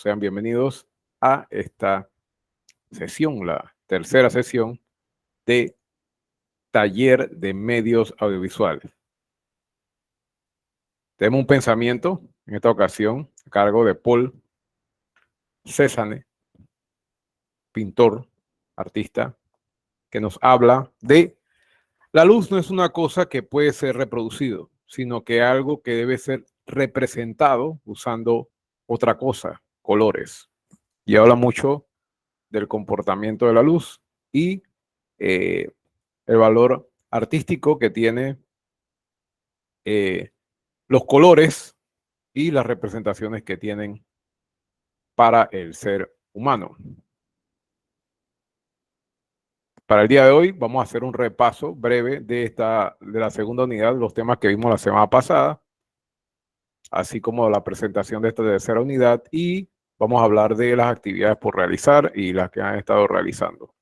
Sean bienvenidos a esta sesión, la tercera sesión de Taller de Medios Audiovisuales. Tenemos un pensamiento, en esta ocasión, a cargo de Paul Cézanne, pintor, artista, que nos habla de la luz no es una cosa que puede ser reproducido, sino que algo que debe ser representado usando otra cosa, colores. Y habla mucho del comportamiento de la luz y el valor artístico que tiene los colores y las representaciones que tienen para el ser humano. Para el día de hoy vamos a hacer un repaso breve de la segunda unidad, los temas que vimos la semana pasada, así como la presentación de esta tercera unidad, y vamos a hablar de las actividades por realizar y las que han estado realizando.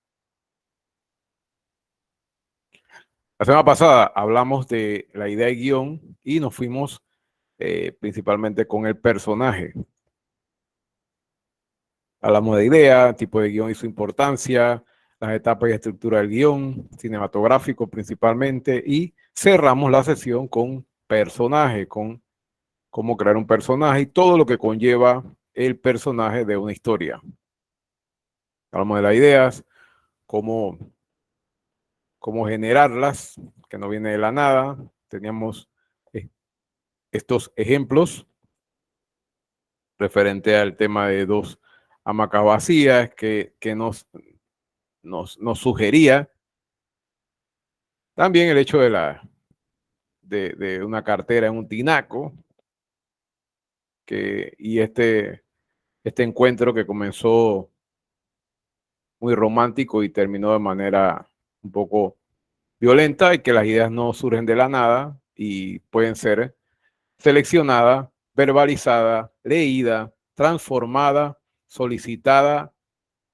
La semana pasada hablamos de la idea de guión y nos fuimos principalmente con el personaje. Hablamos de idea, tipo de guión y su importancia, las etapas y estructura del guión, cinematográfico principalmente, y cerramos la sesión con personaje, con cómo crear un personaje y todo lo que conlleva el personaje de una historia. Hablamos de las ideas, cómo generarlas, que no viene de la nada. Teníamos estos ejemplos referente al tema de dos hamacas vacías que nos sugería también el hecho de una cartera en un tinaco, y este encuentro que comenzó muy romántico y terminó de manera un poco violenta, y que las ideas no surgen de la nada y pueden ser seleccionada, verbalizada, leída, transformada, solicitada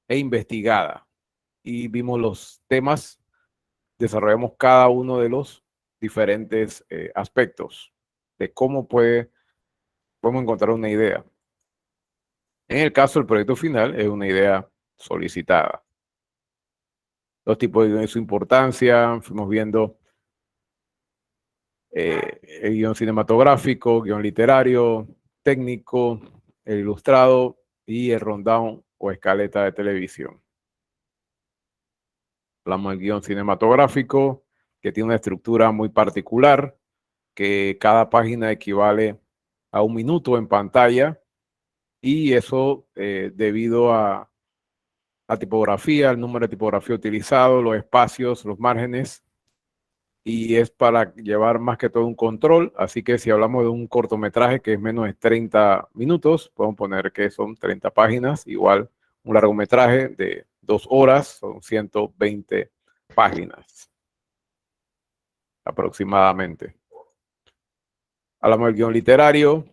e investigada. Y vimos los temas, desarrollamos cada uno de los diferentes aspectos de cómo podemos encontrar una idea. En el caso del proyecto final es una idea solicitada. Los tipos de su importancia, fuimos viendo el guión cinematográfico, guión literario, técnico, el ilustrado y el rundown o escaleta de televisión. Hablamos del guión cinematográfico, que tiene una estructura muy particular, que cada página equivale a 1 minuto en pantalla, y eso debido a la tipografía, el número de tipografía utilizado, los espacios, los márgenes, y es para llevar más que todo un control. Así que si hablamos de un cortometraje que es menos de 30 minutos, podemos poner que son 30 páginas, igual un largometraje de 2 horas, son 120 páginas aproximadamente. Hablamos del guión literario,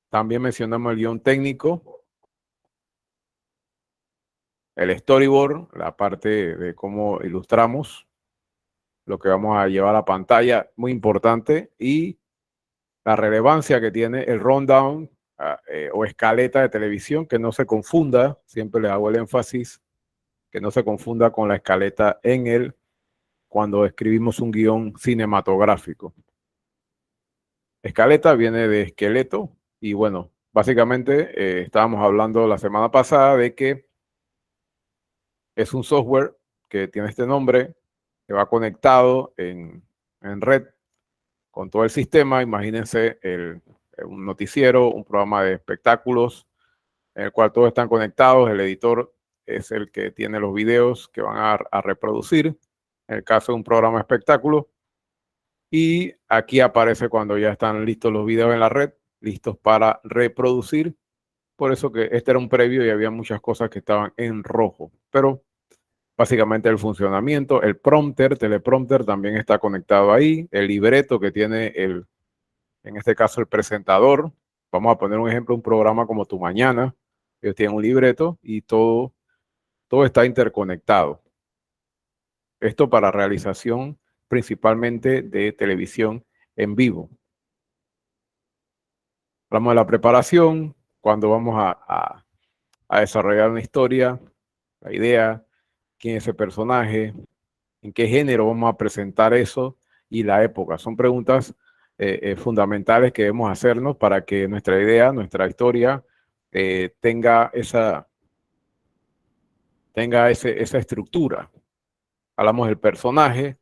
también mencionamos el guión técnico, el storyboard, la parte de cómo ilustramos lo que vamos a llevar a pantalla, muy importante, y la relevancia que tiene el rundown o escaleta de televisión, que no se confunda, siempre le hago el énfasis, que no se confunda con la escaleta cuando escribimos un guión cinematográfico. Escaleta viene de esqueleto, y bueno, básicamente estábamos hablando la semana pasada de que es un software que tiene este nombre, que va conectado en red con todo el sistema. Imagínense un noticiero, un programa de espectáculos en el cual todos están conectados. El editor es el que tiene los videos que van a reproducir, en el caso de un programa de espectáculo. Y aquí aparece cuando ya están listos los videos en la red, listos para reproducir. Por eso que este era un previo y había muchas cosas que estaban en rojo. Pero básicamente el funcionamiento, el prompter, teleprompter también está conectado ahí. El libreto que tiene en este caso el presentador. Vamos a poner un ejemplo, un programa como Tu Mañana. Ellos tienen un libreto y todo está interconectado. Esto para realización principalmente de televisión en vivo. Hablamos de la preparación, cuando vamos a desarrollar una historia, la idea, quién es ese personaje, en qué género vamos a presentar eso y la época. Son preguntas fundamentales que debemos hacernos para que nuestra idea, nuestra historia tenga esa estructura. Hablamos del personaje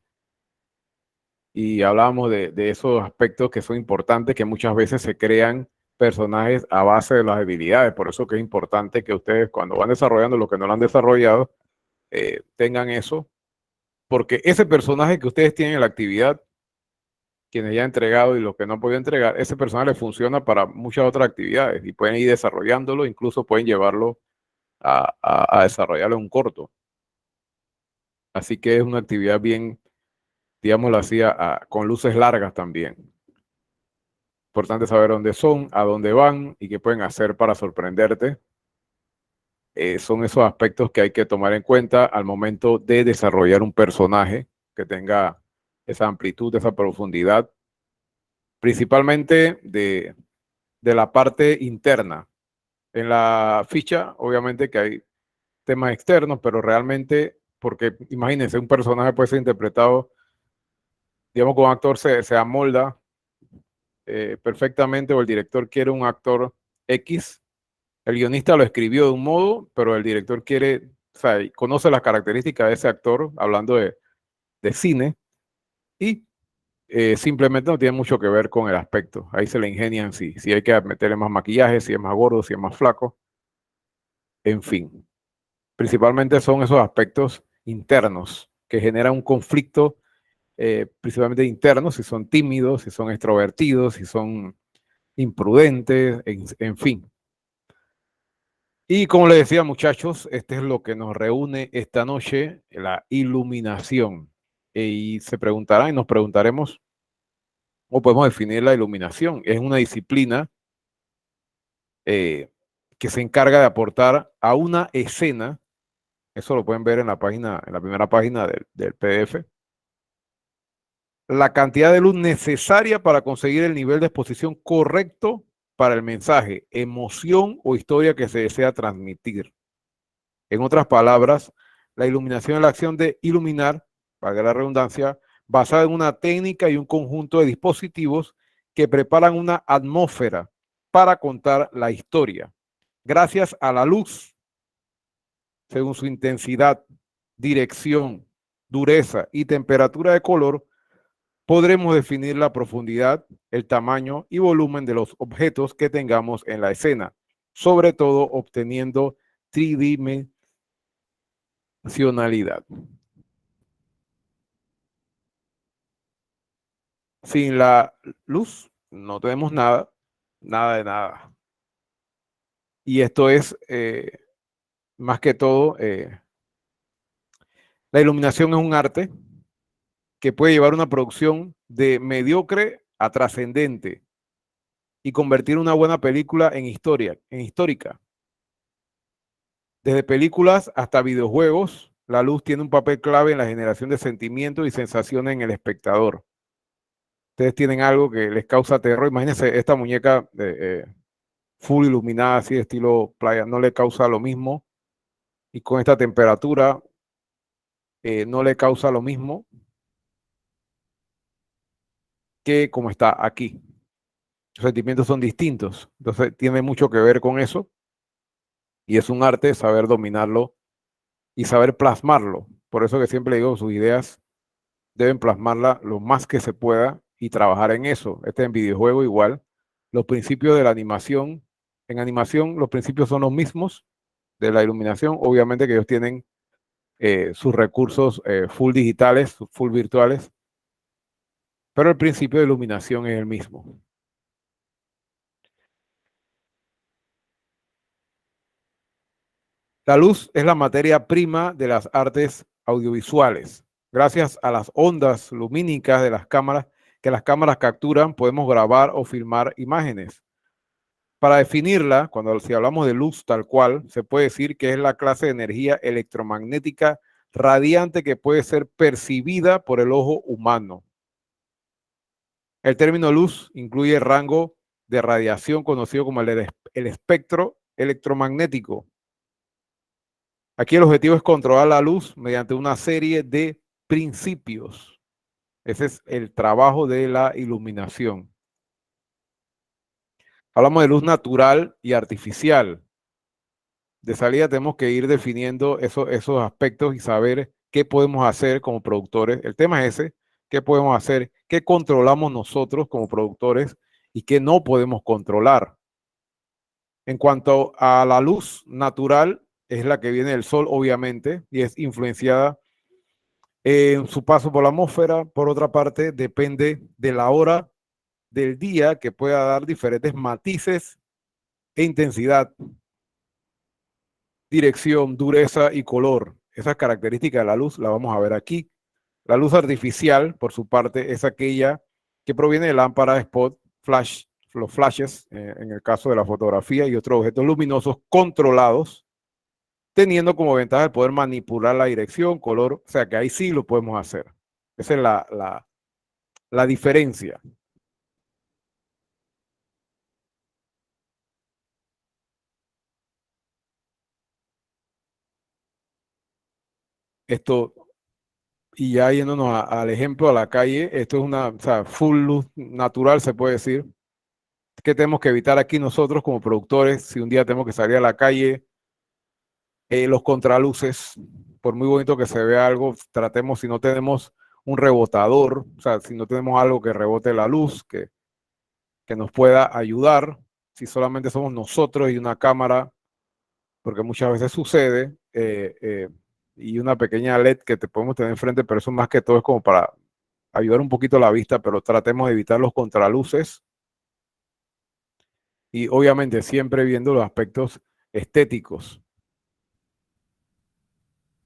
y hablamos de esos aspectos que son importantes, que muchas veces se crean personajes a base de las habilidades. Por eso que es importante que ustedes, cuando van desarrollando lo que no lo han desarrollado, tengan eso, porque ese personaje que ustedes tienen en la actividad, quienes ya han entregado y los que no han podido entregar, ese personaje les funciona para muchas otras actividades y pueden ir desarrollándolo, incluso pueden llevarlo a desarrollarlo en un corto. Así que es una actividad bien, digámoslo así, con luces largas también. Importante saber dónde son, a dónde van y qué pueden hacer para sorprenderte. Son esos aspectos que hay que tomar en cuenta al momento de desarrollar un personaje que tenga esa amplitud, esa profundidad, principalmente de la parte interna. En la ficha, obviamente que hay temas externos, pero realmente, porque imagínense, un personaje puede ser interpretado, digamos, que un actor se amolda perfectamente, o el director quiere un actor X, el guionista lo escribió de un modo, pero el director quiere, o sea, conoce las características de ese actor, hablando de cine, y simplemente no tiene mucho que ver con el aspecto. Ahí se le ingenian si hay que meterle más maquillaje, si es más gordo, si es más flaco, en fin. Principalmente son esos aspectos internos que generan un conflicto, principalmente interno, si son tímidos, si son extrovertidos, si son imprudentes, en fin. Y como les decía, muchachos, este es lo que nos reúne esta noche, la iluminación. Y se preguntarán y nos preguntaremos, ¿cómo podemos definir la iluminación? Es una disciplina que se encarga de aportar a una escena, eso lo pueden ver en la página, en la primera página del PDF, la cantidad de luz necesaria para conseguir el nivel de exposición correcto para el mensaje, emoción o historia que se desea transmitir. En otras palabras, la iluminación es la acción de iluminar, valga la redundancia, basada en una técnica y un conjunto de dispositivos que preparan una atmósfera para contar la historia. Gracias a la luz, según su intensidad, dirección, dureza y temperatura de color, podremos definir la profundidad, el tamaño y volumen de los objetos que tengamos en la escena, sobre todo obteniendo tridimensionalidad. Sin la luz no tenemos nada, nada de nada. Y esto es más que todo, la iluminación es un arte que puede llevar una producción de mediocre a trascendente y convertir una buena película en histórica. Desde películas hasta videojuegos, la luz tiene un papel clave en la generación de sentimientos y sensaciones en el espectador. Ustedes tienen algo que les causa terror. Imagínense esta muñeca full iluminada, así de estilo playa, no le causa lo mismo. Y con esta temperatura no le causa lo mismo que como está aquí. Los sentimientos son distintos. Entonces tiene mucho que ver con eso. Y es un arte saber dominarlo y saber plasmarlo. Por eso que siempre digo, sus ideas deben plasmarla lo más que se pueda y trabajar en eso. Este en videojuego igual. Los principios de la animación. En animación los principios son los mismos de la iluminación. Obviamente que ellos tienen sus recursos full digitales, full virtuales, pero el principio de iluminación es el mismo. La luz es la materia prima de las artes audiovisuales. Gracias a las ondas lumínicas de las cámaras que las cámaras capturan, podemos grabar o filmar imágenes. Para definirla, si hablamos de luz tal cual, se puede decir que es la clase de energía electromagnética radiante que puede ser percibida por el ojo humano. El término luz incluye rango de radiación conocido como el espectro electromagnético. Aquí el objetivo es controlar la luz mediante una serie de principios. Ese es el trabajo de la iluminación. Hablamos de luz natural y artificial. De salida tenemos que ir definiendo esos aspectos y saber qué podemos hacer como productores. El tema es ese, qué podemos hacer, qué controlamos nosotros como productores y qué no podemos controlar. En cuanto a la luz natural, es la que viene del sol, obviamente, y es influenciada en su paso por la atmósfera. Por otra parte, depende de la hora del día que pueda dar diferentes matices e intensidad, dirección, dureza y color. Esas características de la luz la vamos a ver aquí. La luz artificial, por su parte, es aquella que proviene de lámparas, spot, flash, los flashes, en el caso de la fotografía y otros objetos luminosos controlados, teniendo como ventaja el poder manipular la dirección, color, o sea que ahí sí lo podemos hacer. Esa es la diferencia. Esto, y ya yéndonos al ejemplo, a la calle, esto es una, o sea, full luz natural, se puede decir. ¿Qué tenemos que evitar aquí nosotros como productores si un día tenemos que salir a la calle? Los contraluces, por muy bonito que se vea algo, tratemos, si no tenemos un rebotador, o sea, si no tenemos algo que rebote la luz, que nos pueda ayudar, si solamente somos nosotros y una cámara, porque muchas veces sucede, y una pequeña LED que te podemos tener enfrente, pero eso más que todo es como para ayudar un poquito la vista, pero tratemos de evitar los contraluces y obviamente siempre viendo los aspectos estéticos.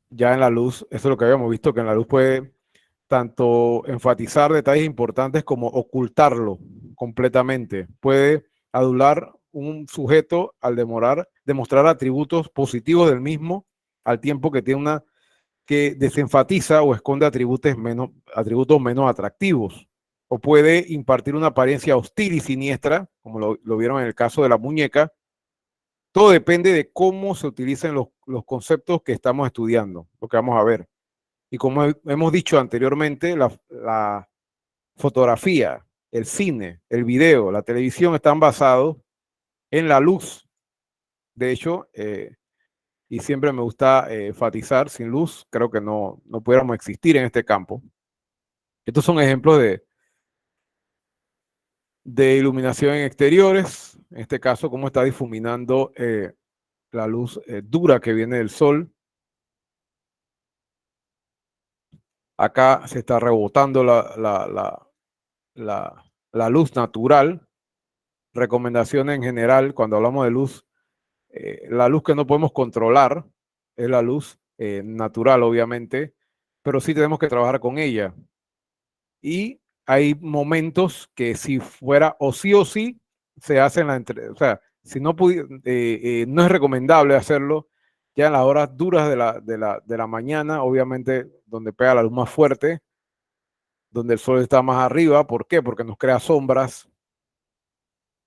Ya en la luz, eso es lo que habíamos visto, que en la luz puede tanto enfatizar detalles importantes como ocultarlo completamente. Puede adular un sujeto al demostrar atributos positivos del mismo al tiempo que tiene una que desenfatiza o esconde atributos menos atractivos. O puede impartir una apariencia hostil y siniestra, como lo vieron en el caso de la muñeca. Todo depende de cómo se utilicen los conceptos que estamos estudiando, lo que vamos a ver. Y como hemos dicho anteriormente, la fotografía, el cine, el video, la televisión están basados en la luz. De hecho, y siempre me gusta enfatizar, sin luz creo que no pudiéramos existir en este campo. Estos son ejemplos de iluminación en exteriores, en este caso, cómo está difuminando la luz dura que viene del sol. Acá se está rebotando la luz natural. Recomendaciones en general, cuando hablamos de luz, la luz que no podemos controlar es la luz natural, obviamente, pero sí tenemos que trabajar con ella. Y hay momentos que si fuera o sí, se hacen o sea, si no, no es recomendable hacerlo ya en las horas duras de la mañana, obviamente donde pega la luz más fuerte, donde el sol está más arriba. ¿Por qué? Porque nos crea sombras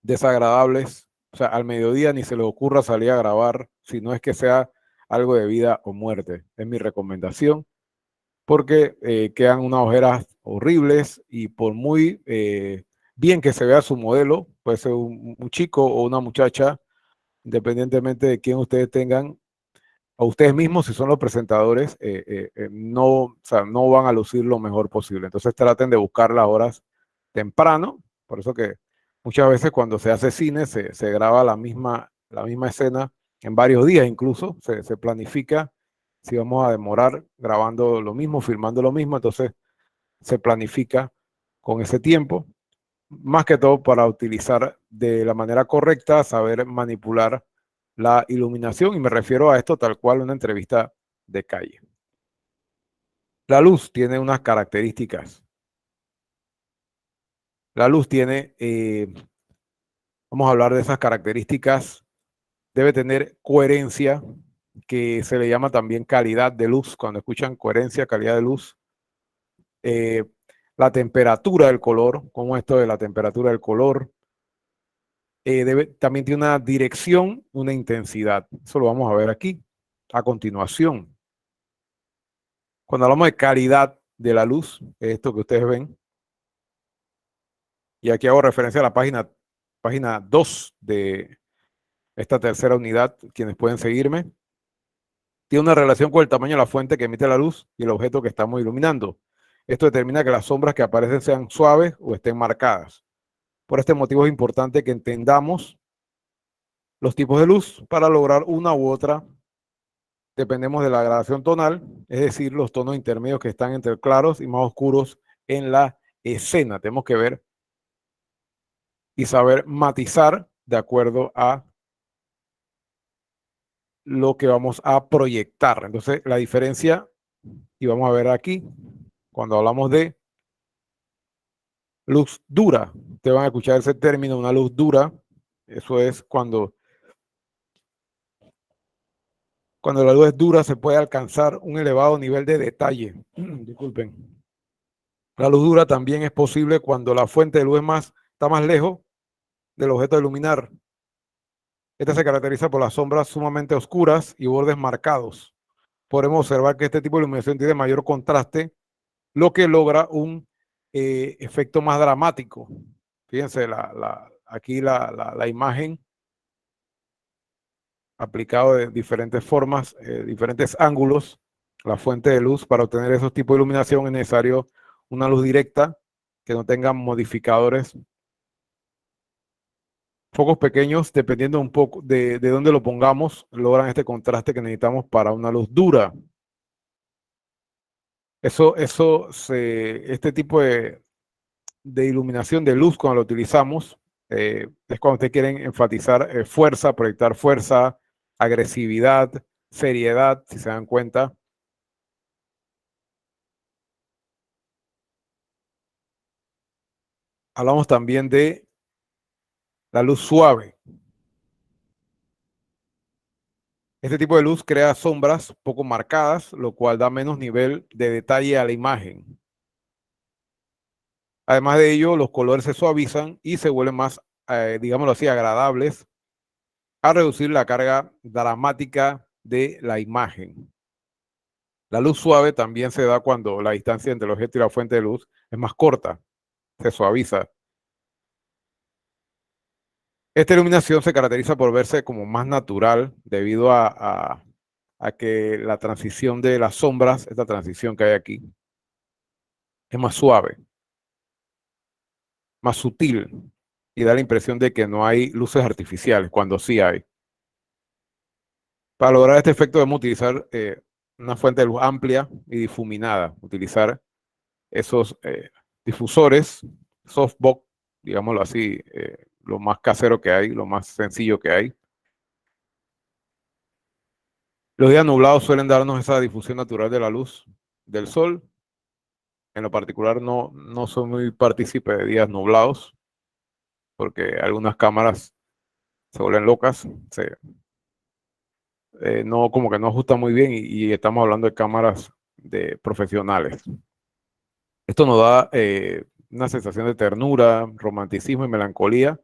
desagradables. O sea, al mediodía ni se les ocurra salir a grabar, si no es que sea algo de vida o muerte. Es mi recomendación, porque quedan unas ojeras horribles y por muy bien que se vea su modelo, puede ser un chico o una muchacha, independientemente de quién ustedes tengan, a ustedes mismos, si son los presentadores, no, o sea, no van a lucir lo mejor posible. Entonces traten de buscar las horas temprano, por eso que muchas veces cuando se hace cine se graba la misma escena en varios días, incluso se planifica si vamos a demorar grabando lo mismo, filmando lo mismo, entonces se planifica con ese tiempo, más que todo para utilizar de la manera correcta, saber manipular la iluminación, y me refiero a esto tal cual una entrevista de calle. La luz tiene unas características. La luz tiene, vamos a hablar de esas características, debe tener coherencia, que se le llama también calidad de luz. Cuando escuchan coherencia, calidad de luz, eh, la temperatura del color, como esto de la temperatura del color, también tiene una dirección, una intensidad. Eso lo vamos a ver aquí a continuación. Cuando hablamos de calidad de la luz, esto que ustedes ven, y aquí hago referencia a la página 2 de esta tercera unidad, quienes pueden seguirme, tiene una relación con el tamaño de la fuente que emite la luz y el objeto que estamos iluminando. Esto determina que las sombras que aparecen sean suaves o estén marcadas. Por este motivo es importante que entendamos los tipos de luz para lograr una u otra. Dependemos de la gradación tonal, es decir, los tonos intermedios que están entre claros y más oscuros en la escena. Tenemos que ver y saber matizar de acuerdo a lo que vamos a proyectar. Entonces, la diferencia, y vamos a ver aquí, cuando hablamos de luz dura, te van a escuchar ese término, una luz dura. Eso es cuando la luz es dura se puede alcanzar un elevado nivel de detalle. Disculpen. La luz dura también es posible cuando la fuente de luz está más lejos del objeto a iluminar. Esta se caracteriza por las sombras sumamente oscuras y bordes marcados. Podemos observar que este tipo de iluminación tiene mayor contraste, lo que logra un efecto más dramático. Fíjense, aquí la imagen aplicado de diferentes formas, diferentes ángulos, la fuente de luz. Para obtener esos tipos de iluminación es necesario una luz directa que no tenga modificadores. Focos pequeños, dependiendo un poco de dónde lo pongamos, logran este contraste que necesitamos para una luz dura. Este tipo de iluminación de luz, cuando lo utilizamos, es cuando ustedes quieren enfatizar fuerza, proyectar fuerza, agresividad, seriedad, si se dan cuenta. Hablamos también de la luz suave. Este tipo de luz crea sombras poco marcadas, lo cual da menos nivel de detalle a la imagen. Además de ello, los colores se suavizan y se vuelven más, digámoslo así, agradables a reducir la carga dramática de la imagen. La luz suave también se da cuando la distancia entre el objeto y la fuente de luz es más corta, se suaviza. Esta iluminación se caracteriza por verse como más natural debido a que la transición de las sombras, esta transición que hay aquí, es más suave, más sutil y da la impresión de que no hay luces artificiales cuando sí hay. Para lograr este efecto debemos utilizar una fuente de luz amplia y difuminada, utilizar esos difusores, softbox, digámoslo así, lo más casero que hay, lo más sencillo que hay. Los días nublados suelen darnos esa difusión natural de la luz del sol. En lo particular no soy muy partícipe de días nublados, porque algunas cámaras se vuelven locas, no, como que no ajustan muy bien y estamos hablando de cámaras de profesionales. Esto nos da una sensación de ternura, romanticismo y melancolía,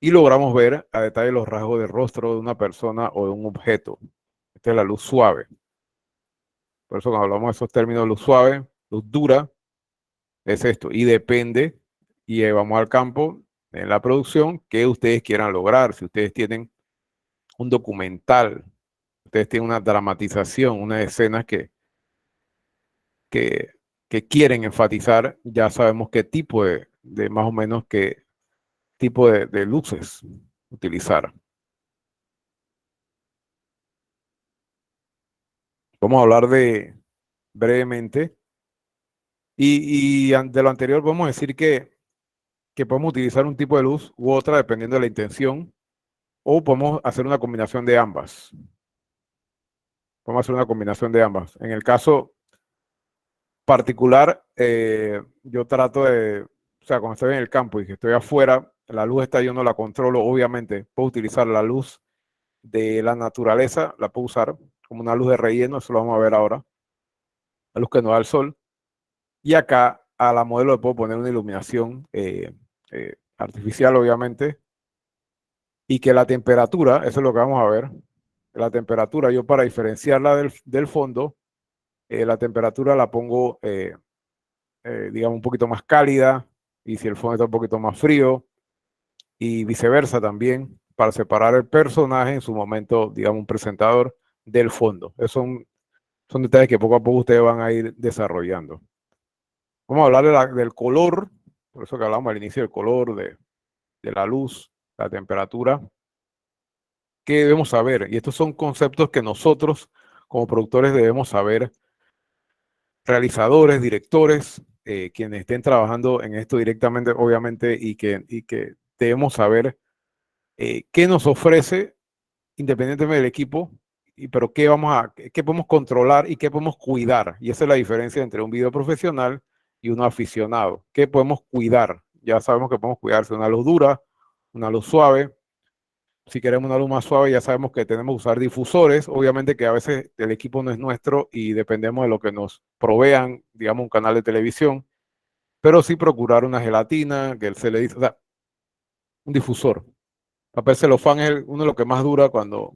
y logramos ver a detalle los rasgos de rostro de una persona o de un objeto. Esta es la luz suave. Por eso cuando hablamos de esos términos, luz suave, luz dura, es esto. Y depende, y vamos al campo, en la producción, que ustedes quieran lograr. Si ustedes tienen un documental, ustedes tienen una dramatización, unas escenas que, que quieren enfatizar, ya sabemos qué tipo de más o menos qué tipo de luces utilizar. Vamos a hablar brevemente. Y de lo anterior podemos decir que podemos utilizar un tipo de luz u otra dependiendo de la intención, o podemos hacer una combinación de ambas. Podemos hacer una combinación de ambas. En el caso particular, yo trato o sea, cuando estoy en el campo y que estoy afuera, la luz está, yo no la controlo, obviamente. Puedo utilizar la luz de la naturaleza, la puedo usar como una luz de relleno, eso lo vamos a ver ahora. La luz que nos da el sol. Y acá a la modelo le puedo poner una iluminación artificial, obviamente, y que la temperatura, eso es lo que vamos a ver, la temperatura, yo para diferenciarla del fondo, la temperatura la pongo, digamos, un poquito más cálida, y si el fondo está un poquito más frío, y viceversa también, para separar el personaje en su momento, digamos, un presentador del fondo. Esos son detalles que poco a poco ustedes van a ir desarrollando. Vamos a hablar del color, por eso que hablamos al inicio del color, de la luz, la temperatura. ¿Qué debemos saber? Y estos son conceptos que nosotros como productores debemos saber, realizadores, directores, quienes estén trabajando en esto directamente, obviamente, y que debemos saber qué nos ofrece independientemente del equipo, pero qué podemos controlar y qué podemos cuidar. Y esa es la diferencia entre un video profesional y un aficionado. ¿Qué podemos cuidar? Ya sabemos que podemos cuidarse una luz dura, una luz suave. Si queremos una luz más suave, ya sabemos que tenemos que usar difusores. Obviamente que a veces el equipo no es nuestro y dependemos de lo que nos provean, digamos, un canal de televisión, pero sí procurar una gelatina, que se le dice, o sea, un difusor. Papel celofán es uno de los que más dura cuando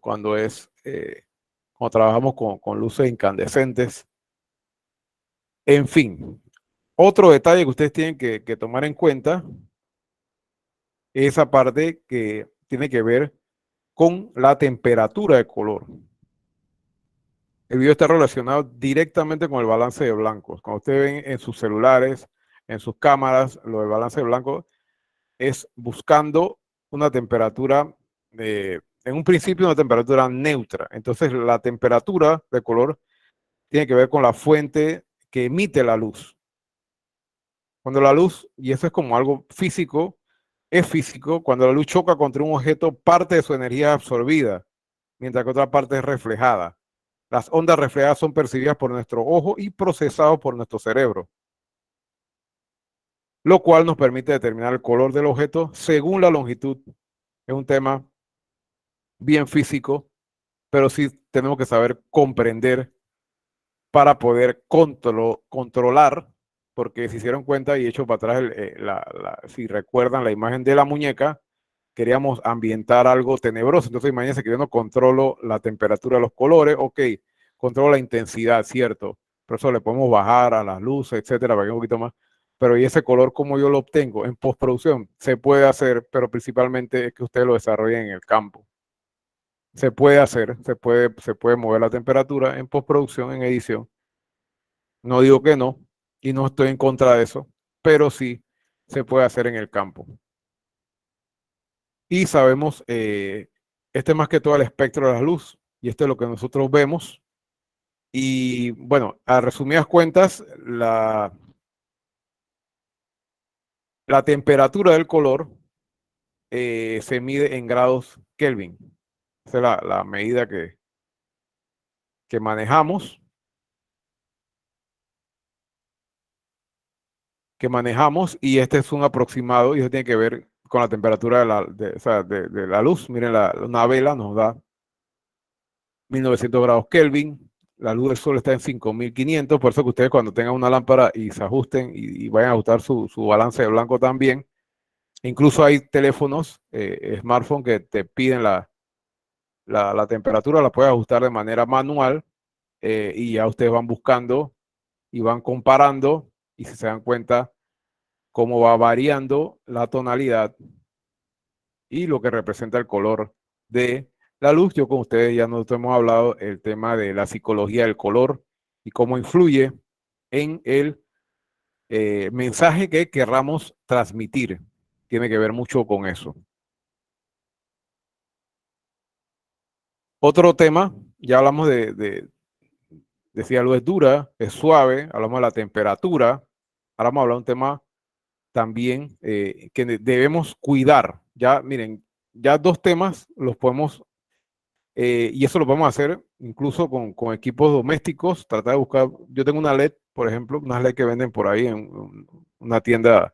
trabajamos con luces incandescentes. En fin, otro detalle que ustedes tienen que tomar en cuenta es esa parte que tiene que ver con la temperatura de color. El video está relacionado directamente con el balance de blancos. Cuando ustedes ven en sus celulares, en sus cámaras, lo del balance de blancos es buscando una temperatura, en un principio una temperatura neutra. Entonces la temperatura de color tiene que ver con la fuente que emite la luz. Cuando la luz, y eso es como algo físico, es físico, cuando la luz choca contra un objeto, parte de su energía es absorbida, mientras que otra parte es reflejada. Las ondas reflejadas son percibidas por nuestro ojo y procesadas por nuestro cerebro, lo cual nos permite determinar el color del objeto según la longitud. Es un tema bien físico, pero sí tenemos que saber comprender para poder controlar, porque si hicieron cuenta y hecho para atrás, si recuerdan la imagen de la muñeca, queríamos ambientar algo tenebroso. Entonces imagínense que yo no controlo la temperatura de los colores, ok, controlo la intensidad, cierto, por eso le podemos bajar a las luces, etcétera, para que un poquito más. Pero ¿y ese color cómo yo lo obtengo? En postproducción se puede hacer, pero principalmente es que ustedes lo desarrollen en el campo. Se puede hacer, se puede mover la temperatura en postproducción, en edición. No digo que no, y no estoy en contra de eso, pero sí se puede hacer en el campo. Y sabemos, este es más que todo el espectro de la luz, y esto es lo que nosotros vemos. Y bueno, a resumidas cuentas, la temperatura del color se mide en grados Kelvin. Esa es la medida que manejamos, y este es un aproximado, y eso tiene que ver con la temperatura o sea, de la luz. Miren, una vela nos da 1900 grados Kelvin. La luz del sol está en 5500. Por eso que ustedes cuando tengan una lámpara y se ajusten y vayan a ajustar su balance de blanco también. Incluso hay teléfonos, smartphone, que te piden la temperatura, la puedes ajustar de manera manual, y ya ustedes van buscando y van comparando, y si se dan cuenta cómo va variando la tonalidad y lo que representa el color de la luz. Yo con ustedes ya nosotros hemos hablado el tema de la psicología del color y cómo influye en el mensaje que querramos transmitir. Tiene que ver mucho con eso. Otro tema, ya hablamos de si la luz es dura, es suave, hablamos de la temperatura. Ahora vamos a hablar de un tema también que debemos cuidar. Ya, miren, ya dos temas los podemos, y eso lo podemos hacer incluso con equipos domésticos. Tratar de buscar, yo tengo una LED, por ejemplo, unas LED que venden por ahí en una tienda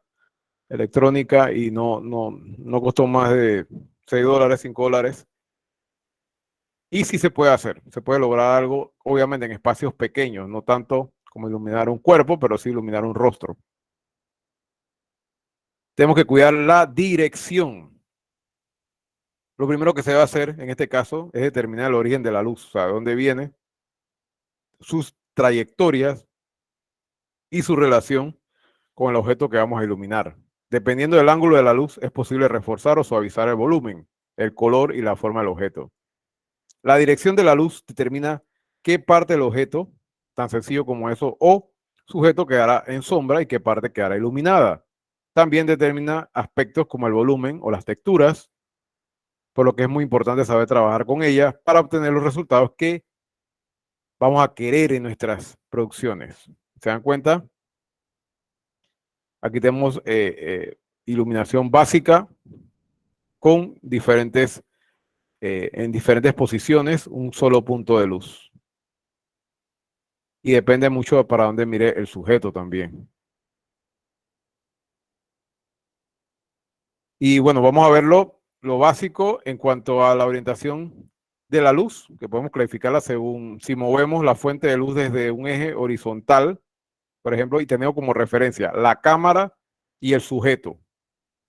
electrónica, y no costó más de $6, $5. Y sí se puede hacer, se puede lograr algo, obviamente en espacios pequeños, no tanto como iluminar un cuerpo, pero sí iluminar un rostro. Tenemos que cuidar la dirección. Lo primero que se debe hacer en este caso es determinar el origen de la luz, o sea, de dónde viene, sus trayectorias y su relación con el objeto que vamos a iluminar. Dependiendo del ángulo de la luz, es posible reforzar o suavizar el volumen, el color y la forma del objeto. La dirección de la luz determina qué parte del objeto, tan sencillo como eso, o sujeto quedará en sombra y qué parte quedará iluminada. También determina aspectos como el volumen o las texturas, por lo que es muy importante saber trabajar con ellas para obtener los resultados que vamos a querer en nuestras producciones. ¿Se dan cuenta? Aquí tenemos iluminación básica con diferentes, en diferentes posiciones, un solo punto de luz. Y depende mucho para dónde mire el sujeto también. Y bueno, vamos a verlo, lo básico en cuanto a la orientación de la luz, que podemos clasificarla según si movemos la fuente de luz desde un eje horizontal, por ejemplo, y tenemos como referencia la cámara y el sujeto.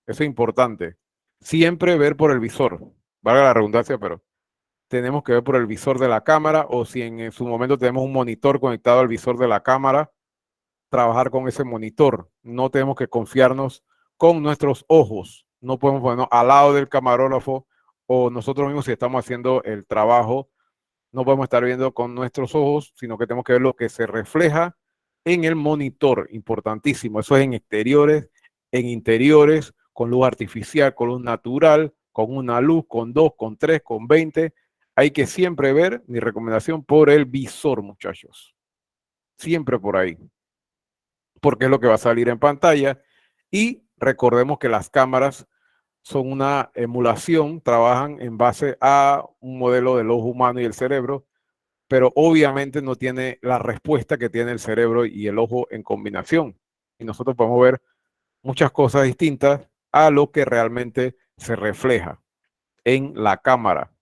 Eso es importante. Siempre ver por el visor, valga la redundancia, pero tenemos que ver por el visor de la cámara o si en su momento tenemos un monitor conectado al visor de la cámara, trabajar con ese monitor. No tenemos que confiarnos con nuestros ojos. No podemos ponernos al lado del camarógrafo o nosotros mismos si estamos haciendo el trabajo, no podemos estar viendo con nuestros ojos, sino que tenemos que ver lo que se refleja en el monitor. Importantísimo. Eso es en exteriores, en interiores, con luz artificial, con luz natural, con una luz, con 2, con 3, con 20. Hay que siempre ver, mi recomendación, por el visor, muchachos. Siempre por ahí, porque es lo que va a salir en pantalla. Y recordemos que las cámaras son una emulación, trabajan en base a un modelo del ojo humano y el cerebro, pero obviamente no tiene la respuesta que tiene el cerebro y el ojo en combinación. Y nosotros podemos ver muchas cosas distintas a lo que realmente se refleja en la cámara.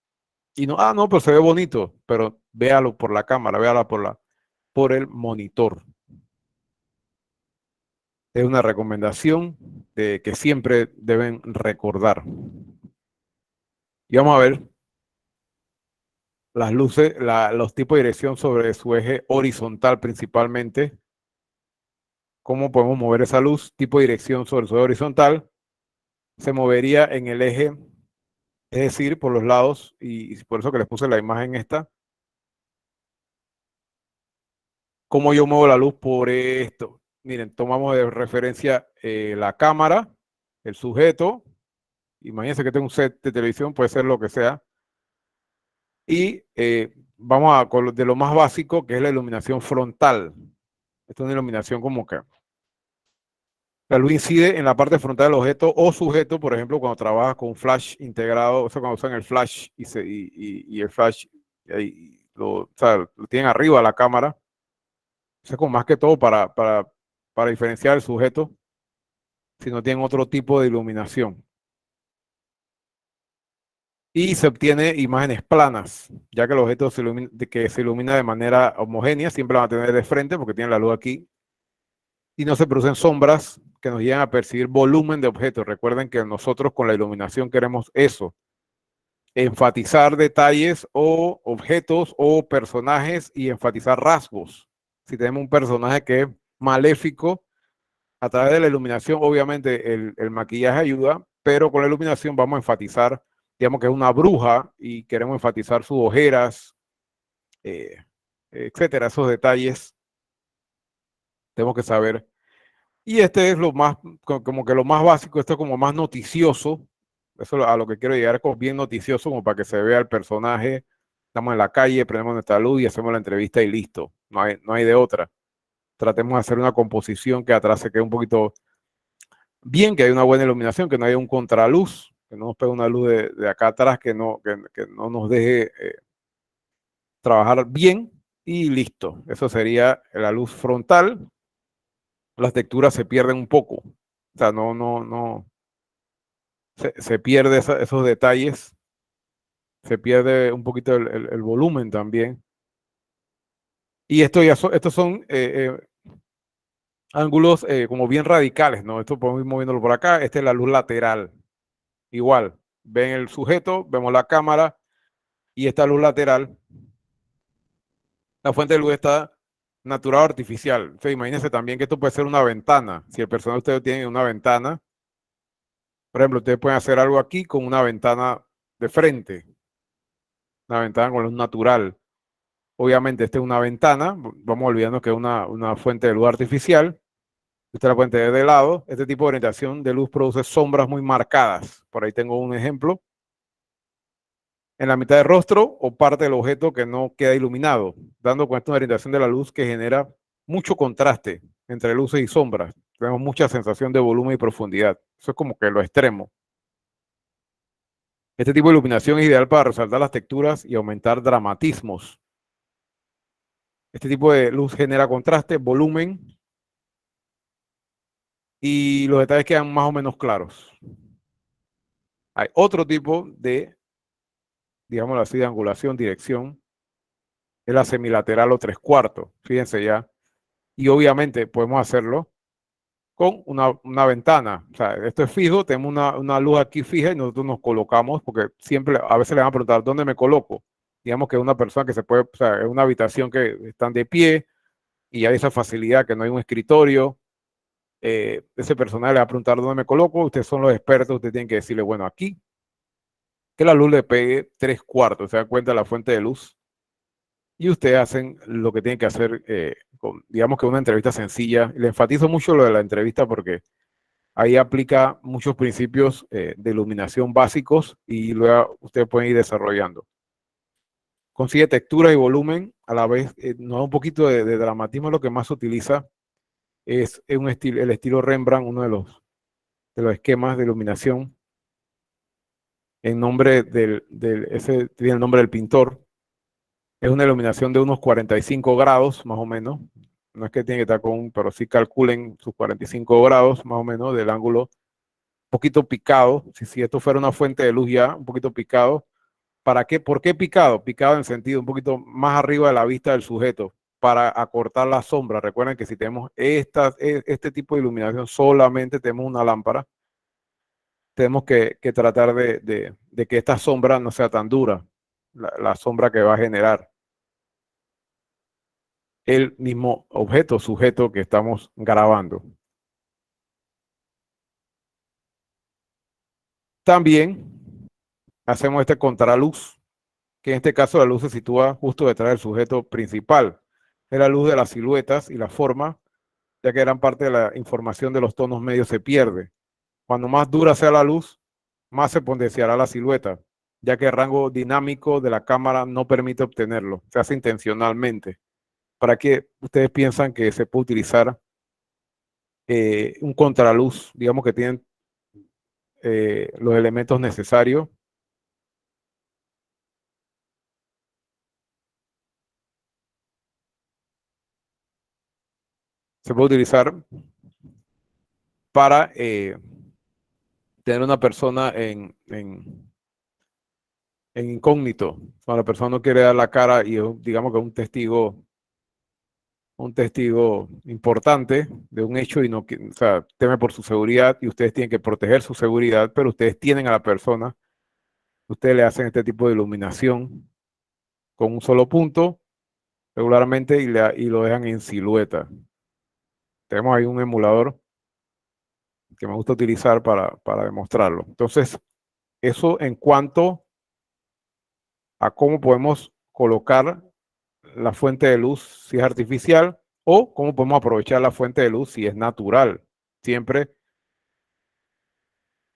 Y no, no, pero se ve bonito, pero véalo por la cámara, véalo por el monitor. Es una recomendación de que siempre deben recordar. Y vamos a ver las luces, los tipos de dirección sobre su eje horizontal principalmente. ¿Cómo podemos mover esa luz? Tipo de dirección sobre su eje horizontal. Se movería en el eje, es decir, por los lados, y por eso que les puse la imagen esta. ¿Cómo yo muevo la luz por esto? Miren, tomamos de referencia la cámara, el sujeto. Imagínense que tengo un set de televisión, puede ser lo que sea. Y vamos a con de lo más básico, que es la iluminación frontal. Esto es una iluminación como que la luz incide en la parte frontal del objeto o sujeto, por ejemplo, cuando trabajas con un flash integrado, o sea, cuando usan el flash y el flash o sea, lo tienen arriba de la cámara. Eso es como más que todo para diferenciar el sujeto si no tienen otro tipo de iluminación. Y se obtiene imágenes planas, ya que el objeto que se ilumina de manera homogénea, siempre lo van a tener de frente porque tiene la luz aquí. Y no se producen sombras que nos llevan a percibir volumen de objetos. Recuerden que nosotros con la iluminación queremos eso, enfatizar detalles o objetos o personajes y enfatizar rasgos. Si tenemos un personaje que es maléfico, a través de la iluminación, obviamente el maquillaje ayuda, pero con la iluminación vamos a enfatizar, digamos que es una bruja y queremos enfatizar sus ojeras, eh, etcétera, esos detalles tenemos que saber. Y este es lo más, como que lo más básico, esto es como más noticioso, eso a lo que quiero llegar es como bien noticioso, como para que se vea el personaje, estamos en la calle, prendemos nuestra luz y hacemos la entrevista y listo, no hay de otra. Tratemos de hacer una composición que atrás se quede un poquito bien, que haya una buena iluminación, que no haya un contraluz, que no nos pegue una luz de acá atrás que no nos deje trabajar bien y listo. Eso sería la luz frontal. Las texturas se pierden un poco. O sea, no, se pierde esos detalles, se pierde un poquito el volumen también. Y estos son ángulos como bien radicales, ¿no? Esto podemos ir moviéndolo por acá. Esta es la luz lateral, igual. ven el sujeto, vemos la cámara y esta luz lateral. La fuente de luz está natural o artificial. Entonces, imagínense también que esto puede ser una ventana. Si el personal de ustedes tiene una ventana, por ejemplo, ustedes pueden hacer algo aquí con una ventana de frente, una ventana con luz natural. Obviamente, esta es una ventana, vamos olvidando que es una fuente de luz artificial. Usted la puede tener de lado. Este tipo de orientación de luz produce sombras muy marcadas. Por ahí tengo un ejemplo. En la mitad del rostro o parte del objeto que no queda iluminado, dando cuenta de una orientación de la luz que genera mucho contraste entre luces y sombras. Tenemos mucha sensación de volumen y profundidad. Eso es como que lo extremo. Este tipo de iluminación es ideal para resaltar las texturas y aumentar dramatismos. Este tipo de luz genera contraste, volumen y los detalles quedan más o menos claros. Hay otro tipo de, digámoslo así, de angulación, dirección, es la semilateral o tres cuartos. Fíjense ya. Y obviamente podemos hacerlo con una ventana. O sea, esto es fijo, tenemos una luz aquí fija y nosotros nos colocamos, porque siempre, a veces le van a preguntar, ¿dónde me coloco? Digamos que es una persona que se puede, o sea, es una habitación que están de pie y hay esa facilidad que no hay un escritorio. Ese personal le va a preguntar dónde me coloco, ustedes son los expertos, ustedes tienen que decirle, bueno, aquí, que la luz le pegue tres cuartos, se da cuenta de la fuente de luz. Y ustedes hacen lo que tienen que hacer, digamos que una entrevista sencilla. Le enfatizo mucho lo de la entrevista porque ahí aplica muchos principios de iluminación básicos y luego ustedes pueden ir desarrollando. Consigue textura y volumen, a la vez nos da un poquito de dramatismo, lo que más se utiliza es el estilo Rembrandt, uno de los esquemas de iluminación, en nombre ese tiene el nombre del pintor. Es una iluminación de unos 45 grados, más o menos. No es que tiene que estar pero sí calculen sus 45 grados, más o menos, del ángulo un poquito picado. Si esto fuera una fuente de luz ya, un poquito picado. ¿Para qué? ¿Por qué picado? Picado en sentido un poquito más arriba de la vista del sujeto, para acortar la sombra. Recuerden que si tenemos este tipo de iluminación, solamente tenemos una lámpara, tenemos que tratar de que esta sombra no sea tan dura, la sombra que va a generar el mismo objeto, sujeto que estamos grabando. También hacemos este contraluz, que en este caso la luz se sitúa justo detrás del sujeto principal. Es la luz de las siluetas y la forma, ya que gran parte de la información de los tonos medios se pierde. Cuando más dura sea la luz, más se potenciará la silueta, ya que el rango dinámico de la cámara no permite obtenerlo. Se hace intencionalmente. ¿Para qué ustedes piensan que se puede utilizar un contraluz? Digamos que tienen los elementos necesarios. Se puede utilizar para tener una persona en incógnito. Cuando la persona no quiere dar la cara y digamos que un testigo importante de un hecho y no, o sea, teme por su seguridad y ustedes tienen que proteger su seguridad, pero ustedes tienen a la persona, ustedes le hacen este tipo de iluminación con un solo punto regularmente y lo dejan en silueta. Tenemos ahí un emulador que me gusta utilizar para demostrarlo. Entonces, eso en cuanto a cómo podemos colocar la fuente de luz si es artificial o cómo podemos aprovechar la fuente de luz si es natural. Siempre.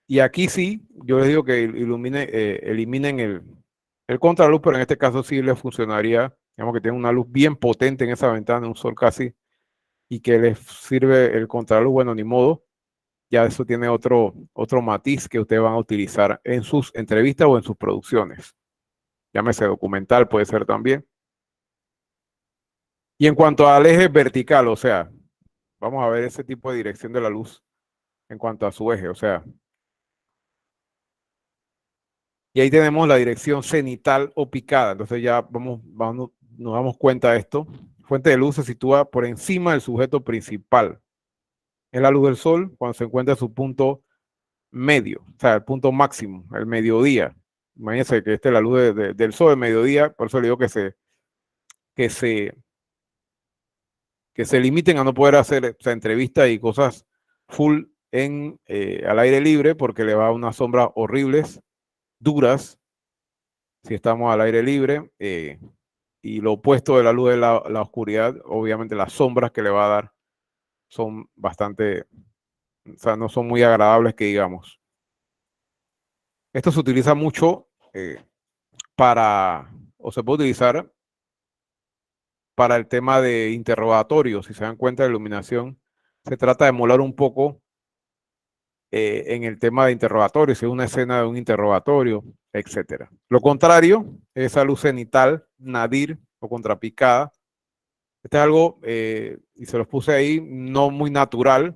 Y aquí sí, yo les digo que eliminen el contraluz, pero en este caso sí les funcionaría, digamos que tienen una luz bien potente en esa ventana, un sol casi, y que les sirve el contraluz, bueno, ni modo, ya eso tiene otro matiz que ustedes van a utilizar en sus entrevistas o en sus producciones. Llámese documental, puede ser también. Y en cuanto al eje vertical, o sea, vamos a ver ese tipo de dirección de la luz en cuanto a su eje, o sea, y ahí tenemos la dirección cenital o picada. Entonces ya nos damos cuenta de esto. Fuente de luz se sitúa por encima del sujeto principal. Es la luz del sol cuando se encuentra en su punto medio, o sea, el punto máximo, el mediodía. Imagínense que esta es la luz del sol del mediodía, por eso le digo que se, que se limiten a no poder hacer, o sea, entrevistas y cosas full al aire libre, porque le va a unas sombras horribles, duras, si estamos al aire libre. Y lo opuesto de la luz de la oscuridad, obviamente las sombras que le va a dar son bastante, o sea, no son muy agradables que digamos. Esto se utiliza mucho o se puede utilizar para el tema de interrogatorios. Si se dan cuenta, de iluminación se trata de emular un poco en el tema de interrogatorios, si es una escena de un interrogatorio, etcétera. Lo contrario, esa luz cenital, nadir o contrapicada. Este es algo, y se los puse ahí, no muy natural.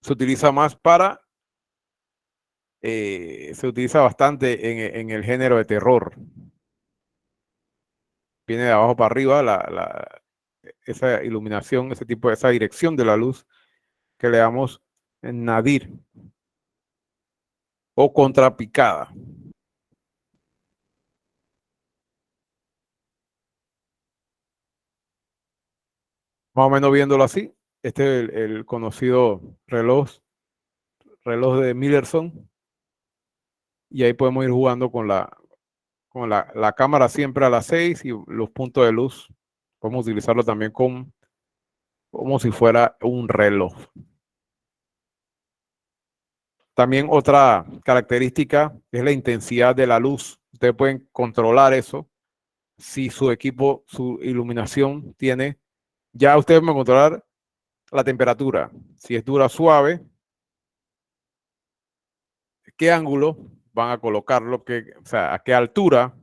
Se utiliza más se utiliza bastante en el género de terror. Viene de abajo para arriba esa iluminación, esa dirección de la luz que le damos en nadir o contrapicada. Más o menos viéndolo así, este es el conocido reloj de Millerson, y ahí podemos ir jugando con la cámara siempre a las 6 y los puntos de luz. Podemos utilizarlo también como si fuera un reloj. También otra característica es la intensidad de la luz. Ustedes pueden controlar eso. Si su equipo, su iluminación tiene, ya ustedes van a controlar la temperatura. Si es dura o suave, qué ángulo van a colocarlo, o sea, a qué altura.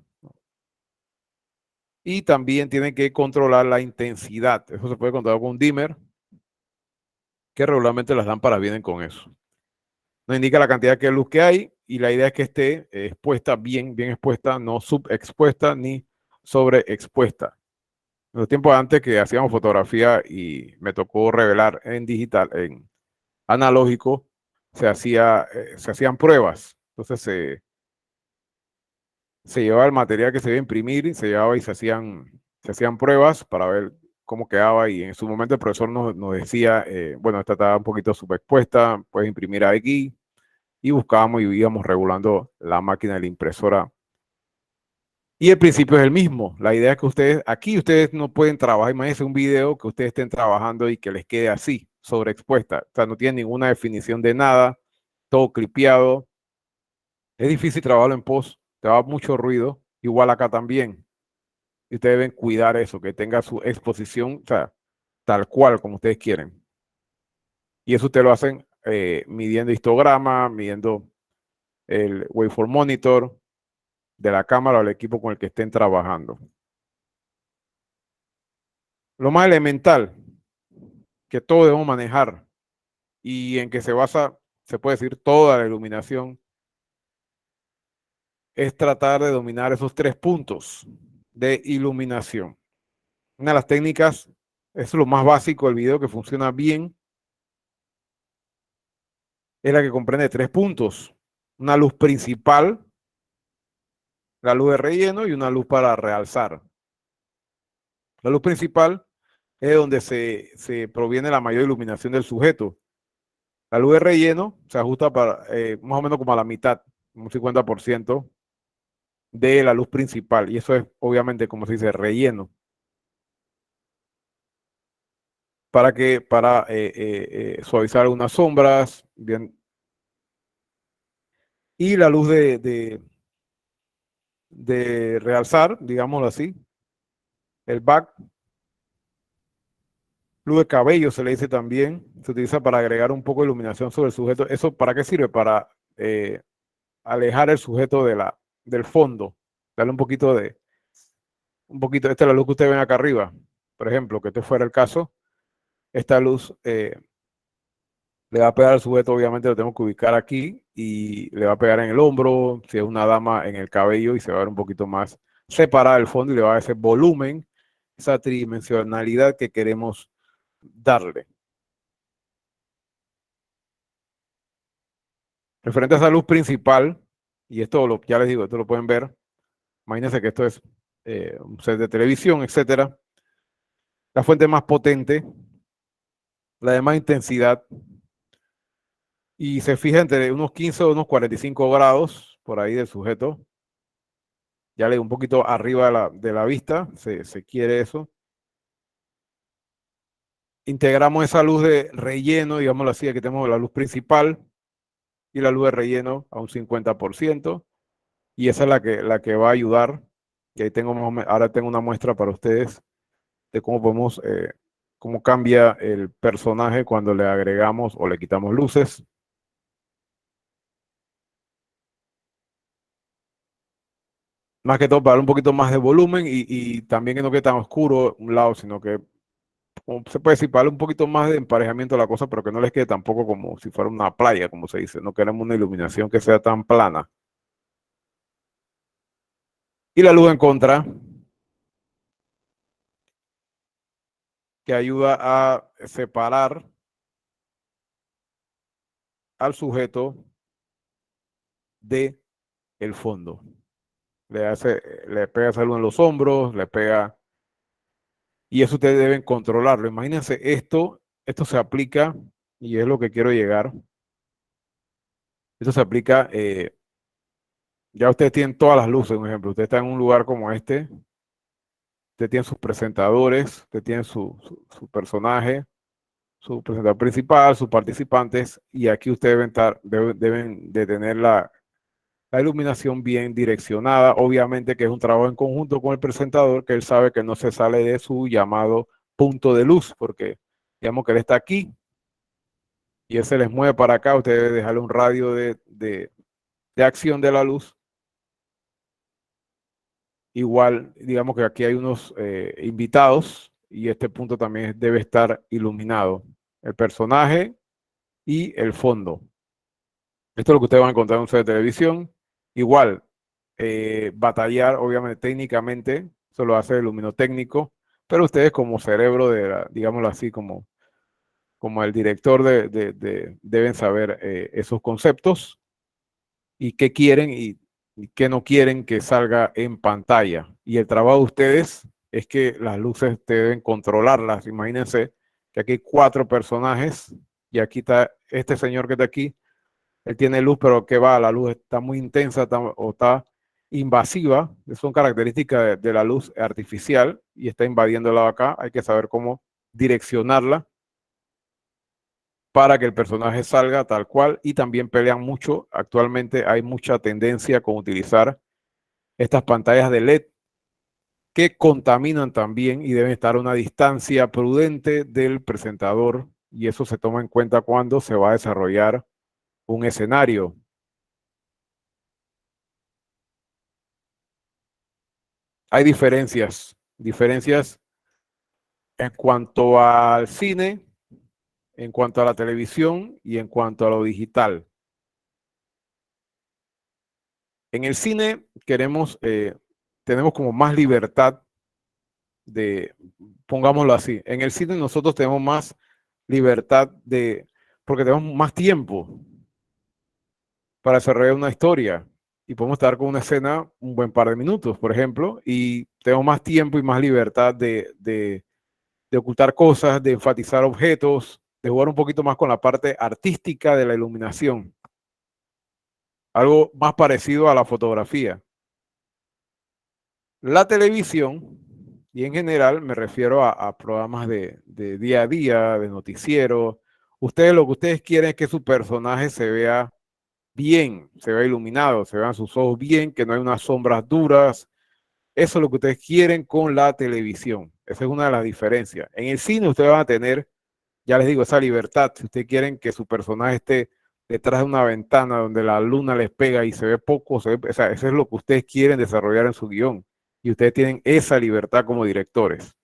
Y también tienen que controlar la intensidad. Eso se puede controlar con un dimmer, que regularmente las lámparas vienen con eso. Nos indica la cantidad de luz que hay y la idea es que esté expuesta bien expuesta, no subexpuesta ni sobreexpuesta. En los tiempos antes que hacíamos fotografía y me tocó revelar en digital, en analógico, se hacían pruebas. Entonces se llevaba el material que se iba a imprimir, se llevaba y se hacían pruebas para ver cómo quedaba, y en su momento el profesor nos decía, bueno, esta está un poquito subexpuesta, puedes imprimir aquí, y buscábamos y íbamos regulando la máquina de la impresora. Y el principio es el mismo. La idea es que ustedes no pueden trabajar. Imagínense un video que ustedes estén trabajando y que les quede así, sobreexpuesta. O sea, no tiene ninguna definición de nada, todo clipeado. Es difícil trabajarlo en post, te va mucho ruido. Igual acá también. Y ustedes deben cuidar eso, que tenga su exposición, o sea, tal cual como ustedes quieren. Y eso ustedes lo hacen midiendo histograma, midiendo el waveform monitor de la cámara o el equipo con el que estén trabajando. Lo más elemental que todos debemos manejar y en que se basa, se puede decir, toda la iluminación, es tratar de dominar esos 3 puntos de iluminación. Una de las técnicas, es lo más básico del video que funciona bien, es la que comprende 3 puntos. Una luz principal, la luz de relleno y una luz para realzar. La luz principal es donde se proviene la mayor iluminación del sujeto. La luz de relleno se ajusta para más o menos como a la mitad, un 50% de la luz principal. Y eso es obviamente, como se dice, relleno. Para suavizar unas sombras. Bien. Y la luz de realzar, digámoslo así, el back, luz de cabello se le dice también, se utiliza para agregar un poco de iluminación sobre el sujeto. ¿Eso para qué sirve? Para alejar el sujeto del fondo, darle esta es la luz que ustedes ven acá arriba, por ejemplo, que este fuera el caso. Esta luz le va a pegar al sujeto, obviamente lo tenemos que ubicar aquí, y le va a pegar en el hombro, si es una dama en el cabello, y se va a ver un poquito más separada del fondo y le va a dar ese volumen, esa tridimensionalidad que queremos darle. Referente a esa luz principal, y esto ya les digo, esto lo pueden ver. Imagínense que esto es un set de televisión, etcétera. La fuente más potente, la de más intensidad, y se fija entre unos 15 o unos 45 grados por ahí del sujeto. Ya le un poquito arriba de la vista, se quiere eso. Integramos esa luz de relleno, digámoslo así, aquí tenemos la luz principal y la luz de relleno a un 50%, y esa es la que va a ayudar. Y ahí tengo ahora tengo una muestra para ustedes de cómo podemos, cómo cambia el personaje cuando le agregamos o le quitamos luces. Más que todo para darle un poquito más de volumen y también que no quede tan oscuro un lado, sino que se puede decir, para darle un poquito más de emparejamiento a la cosa, pero que no les quede tampoco como si fuera una playa, como se dice. No queremos una iluminación que sea tan plana. Y la luz en contra, que ayuda a separar al sujeto de el fondo. Le pega esa luz en los hombros, le pega, y eso ustedes deben controlarlo. Imagínense esto se aplica, y es lo que quiero llegar. Esto se aplica, ya ustedes tienen todas las luces, por ejemplo, usted está en un lugar como este, usted tiene sus presentadores, usted tiene su personaje, su presentador principal, sus participantes, y aquí ustedes deben de tener la iluminación bien direccionada, obviamente que es un trabajo en conjunto con el presentador, que él sabe que no se sale de su llamado punto de luz, porque digamos que él está aquí y él se les mueve para acá, usted debe dejarle un radio de acción de la luz. Igual, digamos que aquí hay unos invitados y este punto también debe estar iluminado. El personaje y el fondo. Esto es lo que ustedes van a encontrar en un set de televisión. Igual, batallar, obviamente, técnicamente, eso lo hace el luminotécnico, pero ustedes como cerebro digámoslo así, como el director deben saber esos conceptos y qué quieren y qué no quieren que salga en pantalla. Y el trabajo de ustedes es que las luces te deben controlarlas. Imagínense que aquí hay 4 personajes y aquí está este señor que está aquí. Él tiene luz, pero que va, la luz está muy intensa o está invasiva. Son características de la luz artificial y está invadiendo el lado acá. Hay que saber cómo direccionarla para que el personaje salga tal cual, y también pelean mucho. Actualmente hay mucha tendencia con utilizar estas pantallas de LED que contaminan también y deben estar a una distancia prudente del presentador, y eso se toma en cuenta cuando se va a desarrollar un escenario. Hay diferencias en cuanto al cine, en cuanto a la televisión y en cuanto a lo digital. En el cine tenemos como más libertad pongámoslo así, en el cine nosotros tenemos más libertad porque tenemos más tiempo para desarrollar una historia y podemos estar con una escena un buen par de minutos, por ejemplo, y tenemos más tiempo y más libertad de ocultar cosas, de enfatizar objetos, de jugar un poquito más con la parte artística de la iluminación, algo más parecido a la fotografía. La televisión, y en general me refiero a programas de día a día, de noticiero. Ustedes lo que ustedes quieren es que su personaje se vea bien, se vea iluminado, se vean sus ojos bien, que no hay unas sombras duras. Eso es lo que ustedes quieren con la televisión. Esa es una de las diferencias. En el cine ustedes van a tener, ya les digo, esa libertad. Si ustedes quieren que su personaje esté detrás de una ventana donde la luna les pega y se ve poco, o sea, eso es lo que ustedes quieren desarrollar en su guión. Y ustedes tienen esa libertad como directores.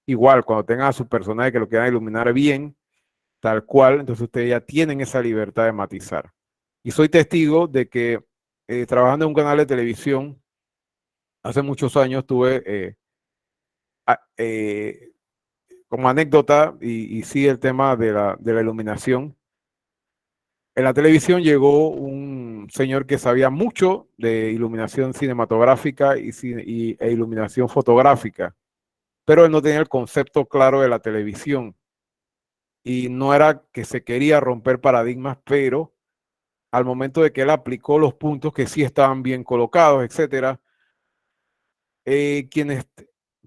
Igual, cuando tengan a su personaje que lo quieran iluminar bien, tal cual, entonces ustedes ya tienen esa libertad de matizar. Y soy testigo de que trabajando en un canal de televisión, hace muchos años tuve eh, como anécdota, y sí, el tema de la iluminación. En la televisión llegó un señor que sabía mucho de iluminación cinematográfica e iluminación fotográfica, pero él no tenía el concepto claro de la televisión. Y no era que se quería romper paradigmas, pero al momento de que él aplicó los puntos que sí estaban bien colocados, etcétera, quienes,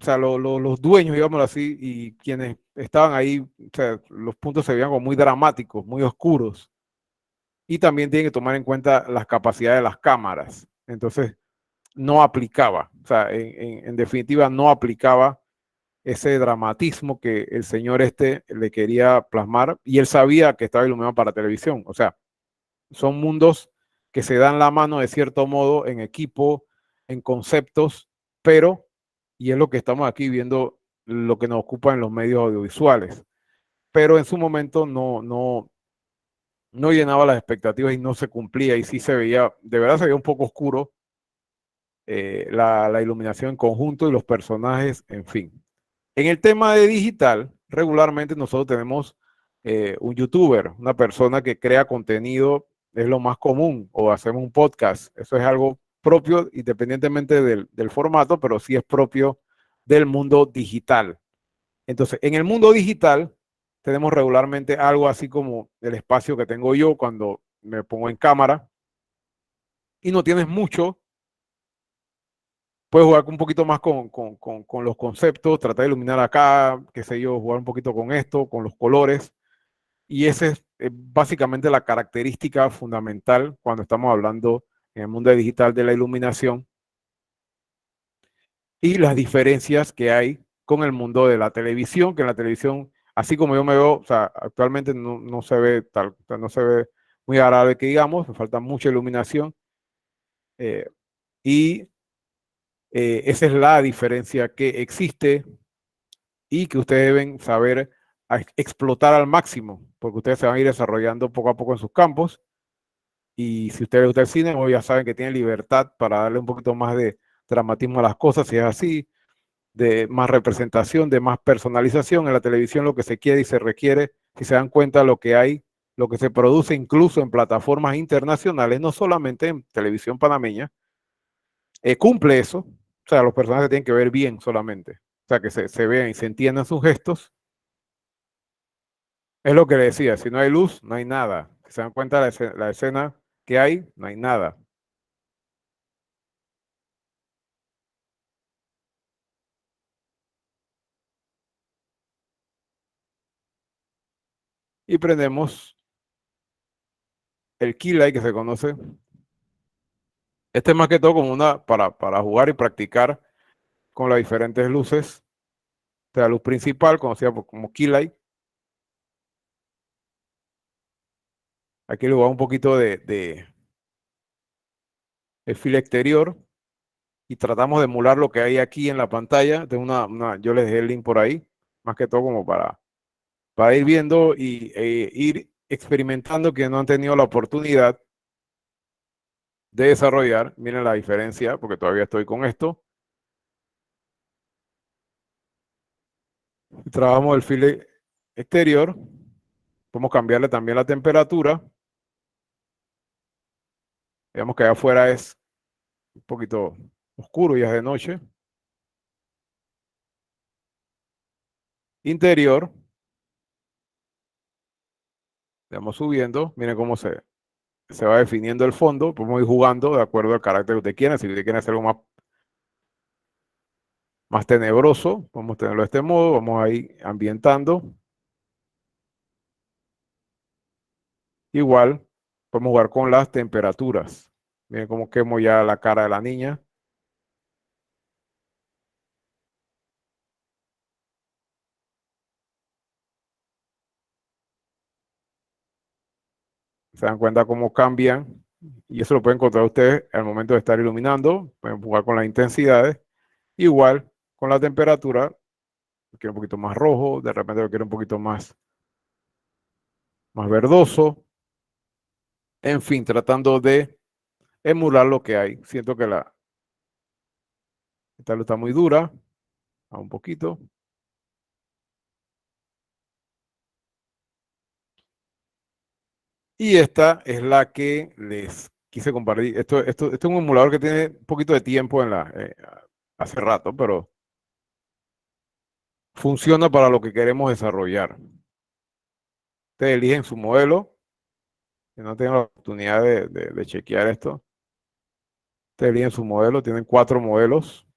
o sea, los dueños, digámoslo así, y quienes estaban ahí, o sea, los puntos se veían como muy dramáticos, muy oscuros. Y también tienen que tomar en cuenta las capacidades de las cámaras. Entonces, no aplicaba, o sea, en definitiva, no aplicaba ese dramatismo que el señor este le quería plasmar y él sabía que estaba iluminado para televisión. O sea, son mundos que se dan la mano de cierto modo en equipo, en conceptos, pero, y es lo que estamos aquí viendo, lo que nos ocupa en los medios audiovisuales, pero en su momento no llenaba las expectativas y no se cumplía y sí se veía, de verdad se veía un poco oscuro la iluminación en conjunto y los personajes, en fin. En el tema de digital, regularmente nosotros tenemos un youtuber, una persona que crea contenido, es lo más común, o hacemos un podcast. Eso es algo propio, independientemente del formato, pero sí es propio del mundo digital. Entonces, en el mundo digital tenemos regularmente algo así como el espacio que tengo yo cuando me pongo en cámara y no tienes mucho, puedes jugar un poquito más con los conceptos, tratar de iluminar acá, qué sé yo, jugar un poquito con esto, con los colores. Y esa es básicamente la característica fundamental cuando estamos hablando en el mundo digital de la iluminación y las diferencias que hay con el mundo de la televisión, que en la televisión, así como yo me veo, o sea, actualmente no se ve tal, o sea, no se ve muy agradable que digamos, me falta mucha iluminación eh, y esa es la diferencia que existe y que ustedes deben saber explotar al máximo, porque ustedes se van a ir desarrollando poco a poco en sus campos. Y si ustedes les gusta el cine, pues ya saben que tienen libertad para darle un poquito más de dramatismo a las cosas, si es así, de más representación, de más personalización. En la televisión lo que se quiere y se requiere, si se dan cuenta lo que hay, lo que se produce incluso en plataformas internacionales, no solamente en televisión panameña, cumple eso. O sea, los personajes tienen que ver bien solamente. O sea, que se vean y se entiendan sus gestos. Es lo que le decía, si no hay luz, no hay nada. Si se dan cuenta la escena que hay, no hay nada. Y prendemos el key light que se conoce. Este es más que todo como una para jugar y practicar con las diferentes luces. O sea, la luz principal, conocida como key light. Aquí le voy a dar un poquito de el fil exterior y tratamos de emular lo que hay aquí en la pantalla. De yo les dejé el link por ahí, más que todo como para ir viendo y ir experimentando que no han tenido la oportunidad de desarrollar. Miren la diferencia, porque todavía estoy con esto. Trabajamos el fil exterior. Podemos cambiarle también la temperatura. Digamos que allá afuera es un poquito oscuro, ya es de noche. Interior, vamos subiendo. Miren cómo se va definiendo el fondo. Podemos ir jugando de acuerdo al carácter que usted quiera. Si usted quiere hacer algo más tenebroso, podemos tenerlo de este modo. Vamos a ir ambientando. Igual, podemos jugar con las temperaturas. Miren cómo quemo ya la cara de la niña. Se dan cuenta cómo cambian. Y eso lo pueden encontrar ustedes al momento de estar iluminando. Pueden jugar con las intensidades. Igual, con la temperatura, lo quiero un poquito más rojo, de repente lo quiero un poquito más verdoso. En fin, tratando de emular lo que hay. Siento que esta luz está muy dura. A un poquito. Y esta es la que les quise compartir. Esto es un emulador que tiene un poquito de tiempo hace rato, pero funciona para lo que queremos desarrollar. Ustedes eligen su modelo, que no tengan la oportunidad de chequear esto. Ustedes eligen su modelo, tienen 4 modelos.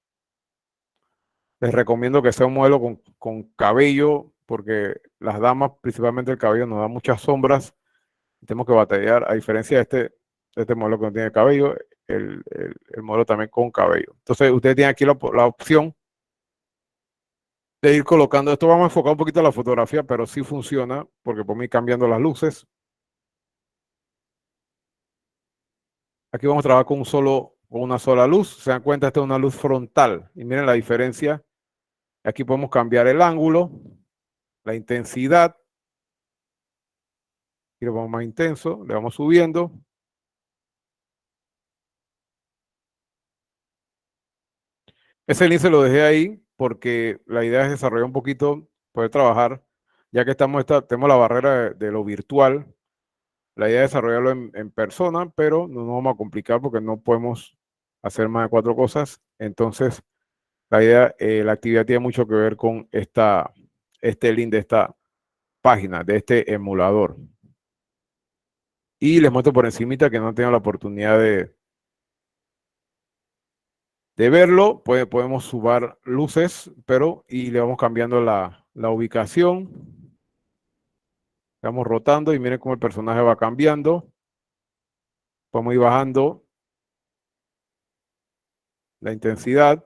Les recomiendo que sea un modelo con cabello, porque las damas, principalmente el cabello, nos da muchas sombras. Tenemos que batallar, a diferencia de este modelo que no tiene cabello, el modelo también con cabello. Entonces, ustedes tienen aquí la opción de ir colocando. Esto vamos a enfocar un poquito a la fotografía, pero sí funciona, porque podemos ir cambiando las luces. Aquí vamos a trabajar con una sola luz. Se dan cuenta, esta es una luz frontal. Y miren la diferencia. Aquí podemos cambiar el ángulo, la intensidad. Y lo vamos más intenso, le vamos subiendo. Ese link se lo dejé ahí porque la idea es desarrollar un poquito, poder trabajar, ya que tenemos la barrera de lo virtual. La idea es desarrollarlo en persona, pero no nos vamos a complicar porque no podemos hacer más de 4 cosas. Entonces, la actividad tiene mucho que ver con este link de esta página, de este emulador. Y les muestro por encimita que no tengo la oportunidad de verlo. Podemos subar luces, y le vamos cambiando la ubicación. Vamos rotando y miren cómo el personaje va cambiando. Podemos ir bajando la intensidad.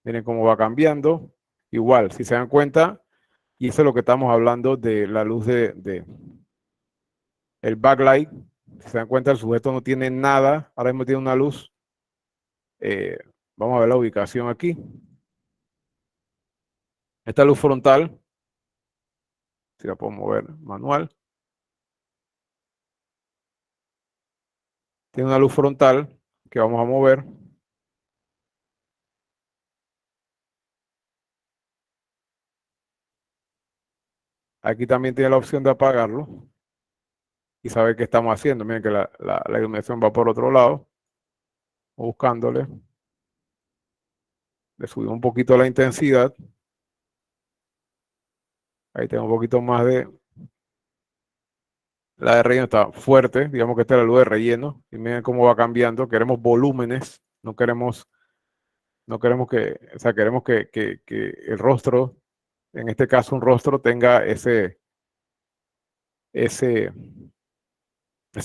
Miren cómo va cambiando. Igual, si se dan cuenta, y eso es lo que estamos hablando de la luz el backlight. Si se dan cuenta, el sujeto no tiene nada. Ahora mismo tiene una luz. Eh, Vamos a ver la ubicación aquí. Esta luz frontal, si la puedo mover manual, tiene una luz frontal que vamos a mover. Aquí también tiene la opción de apagarlo y saber qué estamos haciendo. Miren que la iluminación va por otro lado, buscándole. Le subimos un poquito la intensidad. Ahí tengo un poquito más la de relleno, está fuerte. Digamos que esta es la luz de relleno. Y miren cómo va cambiando. Queremos volúmenes, no queremos o sea, queremos que el rostro, en este caso un rostro, tenga ese, ese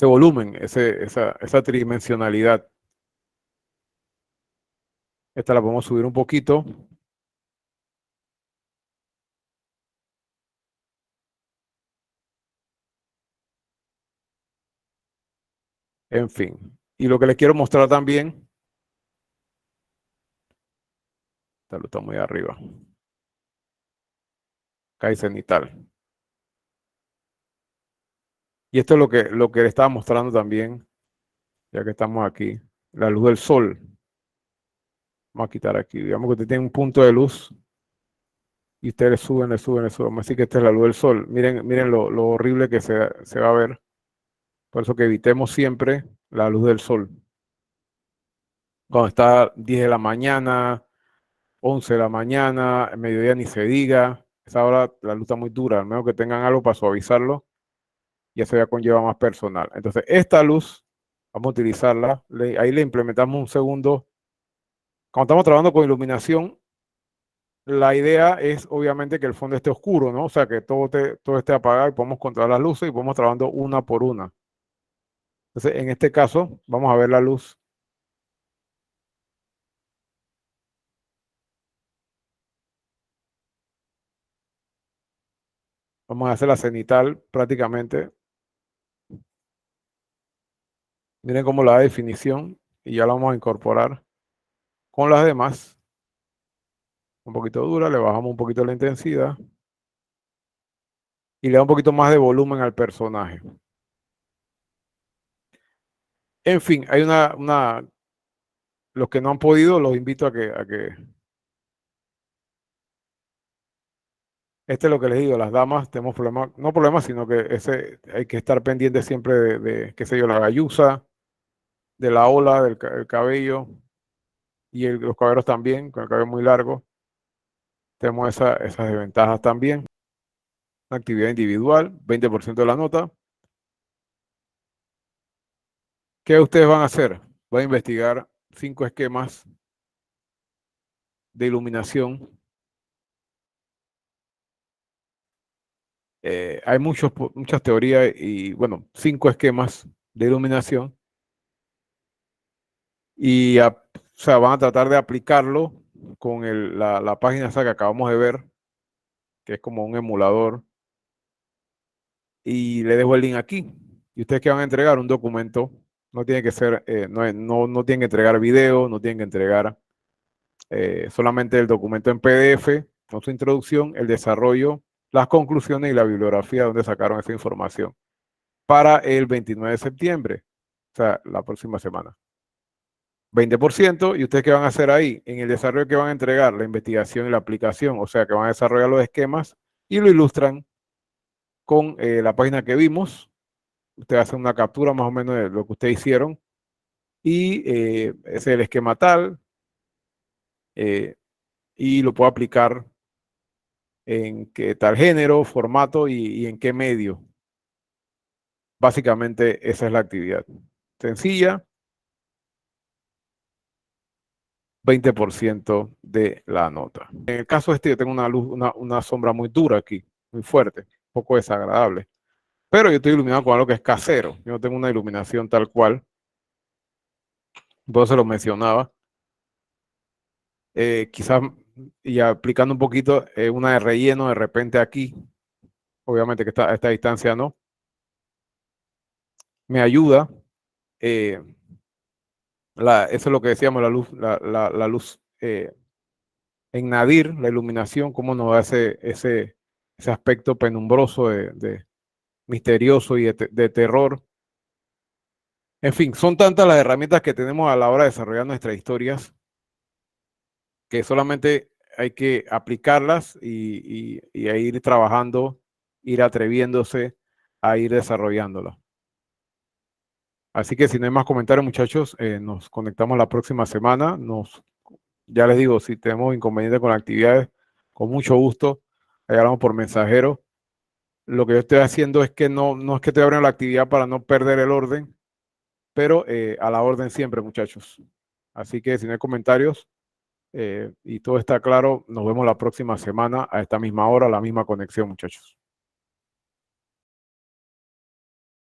volumen, esa tridimensionalidad. Esta la podemos subir un poquito. En fin. Y lo que les quiero mostrar también, esta luz está muy arriba, cae cenital. Y esto es lo que le estaba mostrando también, ya que estamos aquí, la luz del sol. Vamos a quitar aquí, digamos que usted tiene un punto de luz y ustedes le suben, le suben, le suben. Vamos a decir que esta es la luz del sol. Miren lo horrible que se va a ver. Por eso que evitemos siempre la luz del sol. Cuando está 10 de la mañana, 11 de la mañana, mediodía ni se diga. Esa hora la luz está muy dura, al menos que tengan algo para suavizarlo, y eso ya conlleva más personal. Entonces, esta luz, vamos a utilizarla. Ahí le implementamos un segundo. Cuando estamos trabajando con iluminación, la idea es obviamente que el fondo esté oscuro, ¿no? O sea, que todo esté apagado y podemos controlar las luces y podemos trabajando una por una. Entonces, en este caso, vamos a ver la luz. Vamos a hacer la cenital prácticamente. Miren cómo la da definición y ya la vamos a incorporar con las demás. Un poquito dura, le bajamos un poquito la intensidad y le da un poquito más de volumen al personaje. En fin, hay los que no han podido, los invito a que Este es lo que les digo, las damas tenemos problemas, no problemas, sino que hay que estar pendiente siempre qué sé yo, la galluza, de la ola, del cabello, y los caballeros también, con el cabello muy largo. Tenemos esas desventajas también. Una actividad individual, 20% de la nota. ¿Qué ustedes van a hacer? Van a investigar 5 esquemas de iluminación. Hay muchas teorías y, bueno, 5 esquemas de iluminación y o sea, van a tratar de aplicarlo con la página esa que acabamos de ver, que es como un emulador, y le dejo el link aquí. Y ustedes que van a entregar un documento, no tiene que ser, no tienen que entregar video, no tienen que entregar solamente el documento en PDF, con su introducción, el desarrollo, las conclusiones y la bibliografía donde sacaron esa información para el 29 de septiembre, o sea, la próxima semana. 20%, y ustedes qué van a hacer ahí, en el desarrollo que van a entregar, la investigación y la aplicación, o sea, que van a desarrollar los esquemas y lo ilustran con la página que vimos. Ustedes hacen una captura más o menos de lo que ustedes hicieron y ese es el esquema tal y lo puedo aplicar en qué tal género, formato y en qué medio. Básicamente esa es la actividad. Sencilla, 20% de la nota. En el caso este yo tengo una luz, una sombra muy dura aquí, muy fuerte, un poco desagradable. Pero yo estoy iluminado con algo que es casero. Yo no tengo una iluminación tal cual. Entonces lo mencionaba. Quizás, y aplicando un poquito una de relleno de repente aquí, obviamente que a esta distancia no, me ayuda. Eso es lo que decíamos, la luz en nadir, la iluminación, cómo nos da ese aspecto penumbroso, misterioso y de terror. En fin, son tantas las herramientas que tenemos a la hora de desarrollar nuestras historias que solamente hay que aplicarlas y a ir trabajando, ir atreviéndose a ir desarrollándolas. Así que si no hay más comentarios, muchachos, nos conectamos la próxima semana. Ya les digo, si tenemos inconvenientes con actividades, con mucho gusto, ahí hablamos por mensajero. Lo que yo estoy haciendo es que no es que estoy abriendo la actividad para no perder el orden, pero a la orden siempre, muchachos. Así que si no hay comentarios y todo está claro, nos vemos la próxima semana a esta misma hora, la misma conexión, muchachos.